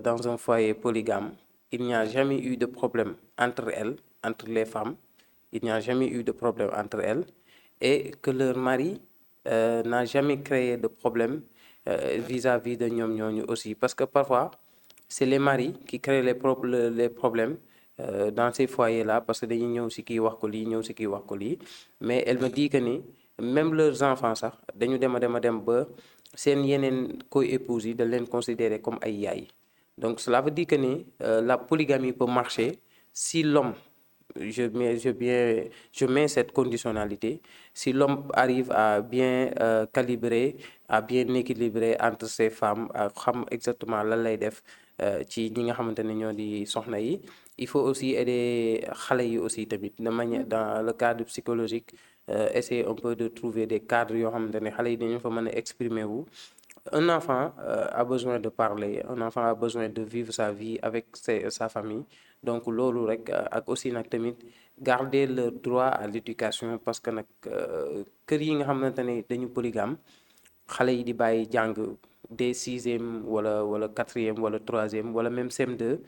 dans un foyer polygame. Il n'y a jamais eu de problème entre elles, entre les femmes. Il n'y a jamais eu de problème entre elles. Et que leur mari n'a jamais créé de problème vis-à-vis de ñoom ñooñu aussi. Parce que parfois, c'est les maris qui créent les problèmes dans ces foyers-là parce que dañuy ñëw si kii wax ko lii ñëw si kii wax ko lii mais elle me dit que ni même leurs enfants sax dañu dem a dem ba seen yeneen co-épouses yi dañ leen considérer comme ay yaay donc cela veut dire que ni la polygamie peut marcher si l'homme je mets cette conditionnalité si l'homme arrive à bien calibrer à bien équilibrer entre ces femmes à xam exactement lan lay def ci ñi nga xamante ne ñoo di soxna yi il faut aussi aider xale yi aussi tamit de manière dans le cadre psychologique essayer un peu de trouver des cadres yoo xamante ne xale yi dañu fa mën a exprimer wu un enfant a besoin de parler un enfant a besoin de vivre sa vie avec sa famille donc loolu rek ak aussi nag tamit garder le droit à l'éducation parce que nag kër yi nga xamante ne dañu polygame xale yi di bàyyi jàng dès sixième wala quatrième wala troisième wala même CM2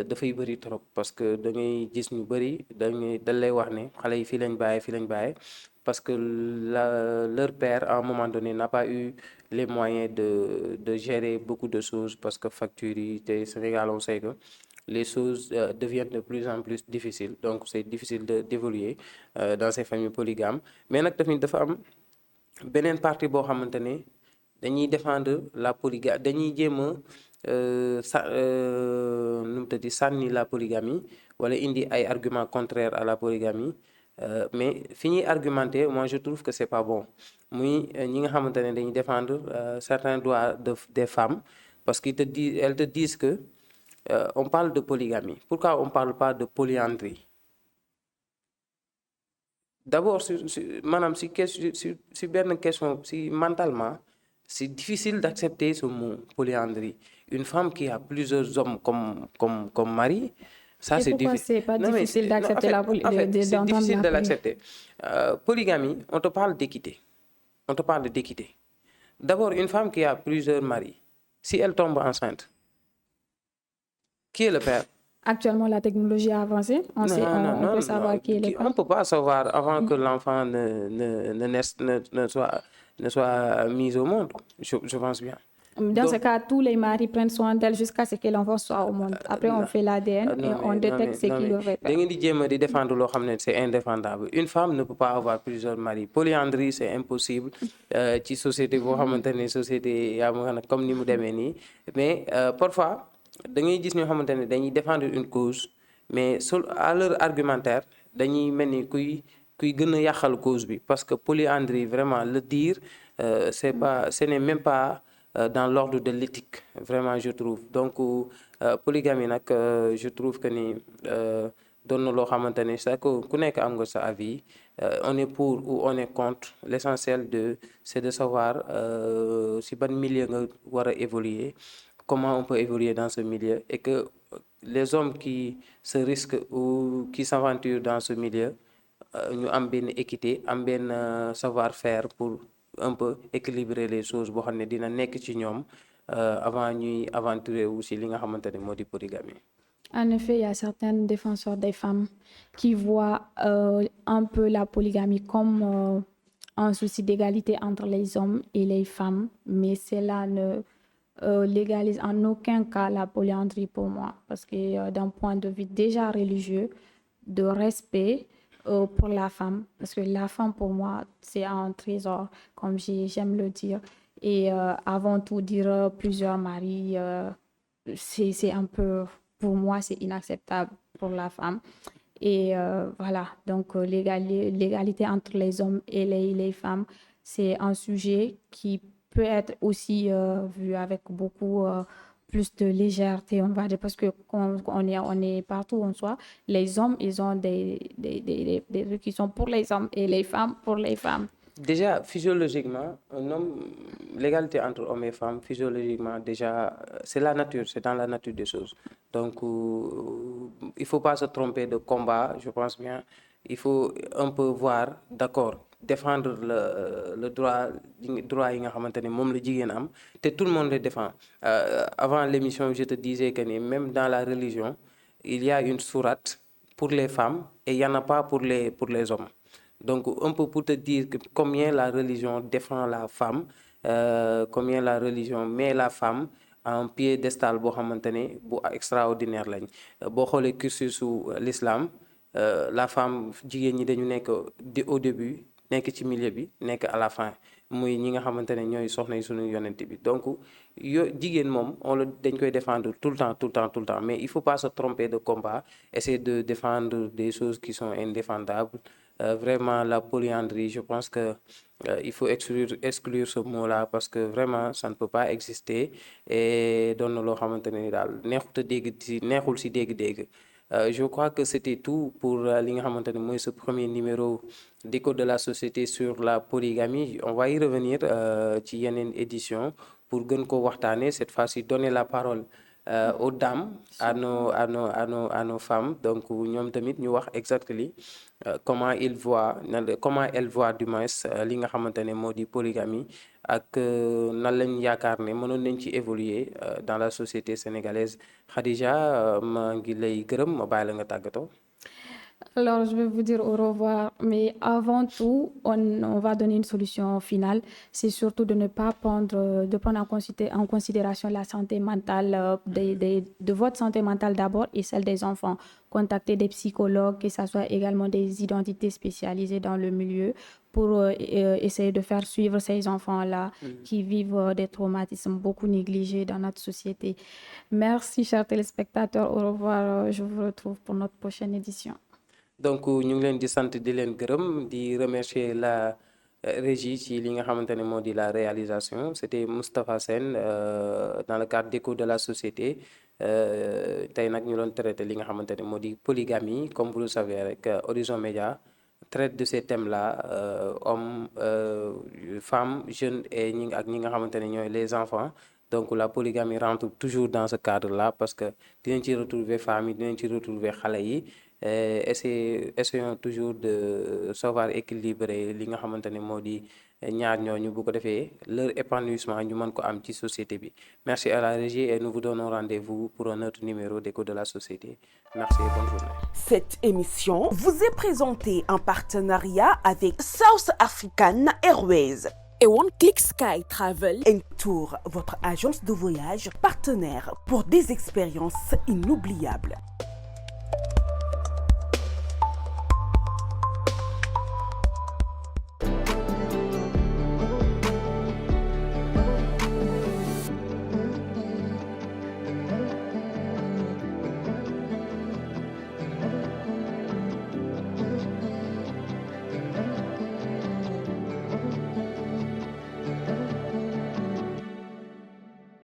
dafay bëri trop parce que da ngay gis ñu bëri dañ lay wax ne xale yi fii lañ bàyyi parce que leur père à un moment donné n'a pas eu les moyens de gérer beaucoup de choses parce que factures yi te Sénégal on sait que les choses deviennent de plus en plus difficiles donc c'est difficile d'évoluer dans ces familles polygames mais nag tamit dafa am beneen partie boo xamante ne dañuy défendre la polygamie dañuy jéem a nu mu tëddi sànni la polygamie wala indi ay arguments contraires à la polygamie mais fi ñuy argumenter moi je trouve que c'est pas bon muy ñi nga xamante ne dañuy défendre certains droits des femmes parce qu'ils elles te disent que on parle de polygamie pourquoi on parle pas de polyandrie d'abord maanaam si benn question si mentalement c'est difficile d'accepter ce mot polyandrie une femme qui a plusieurs hommes comme mari ça c'est difficile. C'est pas difficile d'accepter la polygamie. C'est difficile de l'accepter. Polygamie, on te parle d'équité. On te parle d'équité. D'abord, une femme qui a plusieurs maris, si elle tombe enceinte, qui est le père? Actuellement, la technologie a avancé. On peut savoir qui est le père. On ne peut pas savoir avant que l'enfant ne soit mis au monde. Je pense bien. Dans ce cas, tous les maris prennent soin d'elle jusqu'à ce que l'enfant soit au monde. Après, on fait l'ADN et on détecte ce qui le répète. Da ngeen di jéem a di défendre loo xam ne c'est indéfendable. Une femme ne peut pas avoir plusieurs maris. Polyandrie, c'est impossible ci société boo xamante ne société yaa ma xam comme ni mu demee nii mais parfois da ngay gis ñoo xamante ne dañuy défendre une cause mais à leur argumentaire dañuy mel ni kuy gën a yàqal cause bi parce que polyandrie vraiment le dire ce n'est même pas dans l'ordre de l'éthique vraiment je trouve donc polygamie nag je trouve que ni doon na loo xamante ne c'est que ku nekk am nga sa avis on est pour ou on est contre l'essentiel c'est de savoir si ban milieu nga war a évoluer comment on peut évoluer dans ce milieu et que les hommes qui se risquent ou qui s'aventurent dans ce milieu ñu am benn équité am benn savoir-faire pour un peu équilibrer les choses boo xam ne dina nekk ci ñoom avant ñuy aventurer aussi li nga xamante ne moo di polygamie. En effet, il y a certains défenseurs des femmes qui voient un peu la polygamie comme un souci d'égalité entre les hommes et les femmes, mais cela ne légalise en aucun cas la polyandrie pour moi, parce que d'un point de vue déjà religieux, de respect pour la femme, parce que la femme pour moi c'est un trésor, comme j'aime le dire, et avant tout dire plusieurs maris, c'est un peu, pour moi c'est inacceptable pour la femme. Et voilà, donc l'égalité entre les hommes et les femmes, c'est un sujet qui peut être aussi vu avec beaucoup plus de légèreté, on va dire, parce que quand on est partout en soi, les hommes, ils ont des trucs qui sont pour les hommes et les femmes pour les femmes. Déjà, physiologiquement, un homme, l'égalité entre hommes et femmes, physiologiquement, déjà, c'est la nature, c'est dans la nature des choses. Donc, il ne faut pas se tromper de combat, je pense bien. Il faut un peu voir, d'accord, défendre le droit yi nga xamante ne moom la jigéen am te tout le monde le défend. Avant l'émission, je te disais que même dans la religion, il y a une sourate pour les femmes et il n'y en a pas pour les hommes. Donc, un peu pour te dire que combien la religion défend la femme, combien la religion met la femme à un piédestal boo xamante ne bu extraordinaire lañ boo xoolee cursusu l'islam la femme jigéen ñi dañu nekk au début nekk ci milieu bi nekk à la fin muy ñi nga xamante ne ñooy soxna yi suñu yonent bi donc jigéen moom dañ koy défendre tout le temps mais il faut pas se tromper de combat, essayer de défendre des choses qui sont indéfendables. Vraiment la polyandrie, je pense que il faut exclure ce mot-là parce que vraiment ça ne peut pas exister et doon na loo xamante ne daal neexul si dégg-dégg. Je crois que c'était tout pour li nga xamante ne mooy ce premier numéro d'Écho de la société sur la polygamie. On va y revenir ci yeneen édition pour gën ko waxtaanee, cette fois-ci donner la parole aux dames, à nos femmes. Donc ñoom tamit ñu wax exactement comment elles voient du moins li nga xamante ne moo di polygamie ak nan lañ yaakaar ne mënoon nañ ci évoluer dans la société sénégalaise. Khadija, maa ngi lay gërëm, ma bàyyi la nga tàggatoo. Alors, je vais vous dire au revoir, mais avant tout, on va donner une solution finale. C'est surtout de ne pas prendre en considération la santé mentale, de votre santé mentale d'abord et celle des enfants. Contacter des psychologues, que ce soit également des identités spécialisées dans le milieu, pour essayer de faire suivre ces enfants-là qui vivent des traumatismes beaucoup négligés dans notre société. Merci, chers téléspectateurs. Au revoir. Je vous retrouve pour notre prochaine édition. Donc ñu ngi leen di sant di leen gërëm di remercier la régie ci li nga xamante ne moo di la réalisation. C'était Moustapha Sène dans le cadre d'Écho de la société. Tey nag ñu doon traité li nga xamante ne moo di polygamie. Comme vous le savez rek, Horizon Média traite de ces thèmes-là, hommes, femmes, jeunes et ñi nga xamante ne ñooy les enfants. Donc la polygamie rentre toujours dans ce cadre-là parce que dinañ ci retrouver famille, dinañ ci retrouver xale yi. Essayons toujours de savoir équilibrer li nga xamante ne moo di ñaar ñooñu bu ko defee leur épanouissement ñu mën ko am ci société bi. Merci à la régie et nous vous donnons rendez-vous pour un autre numéro d'Écho de la société. Merci et bonne journée. Cette émission vous est présentée en partenariat avec South African Airways et One Click Sky Travel Tour, votre agence de voyage partenaire pour des expériences inoubliables.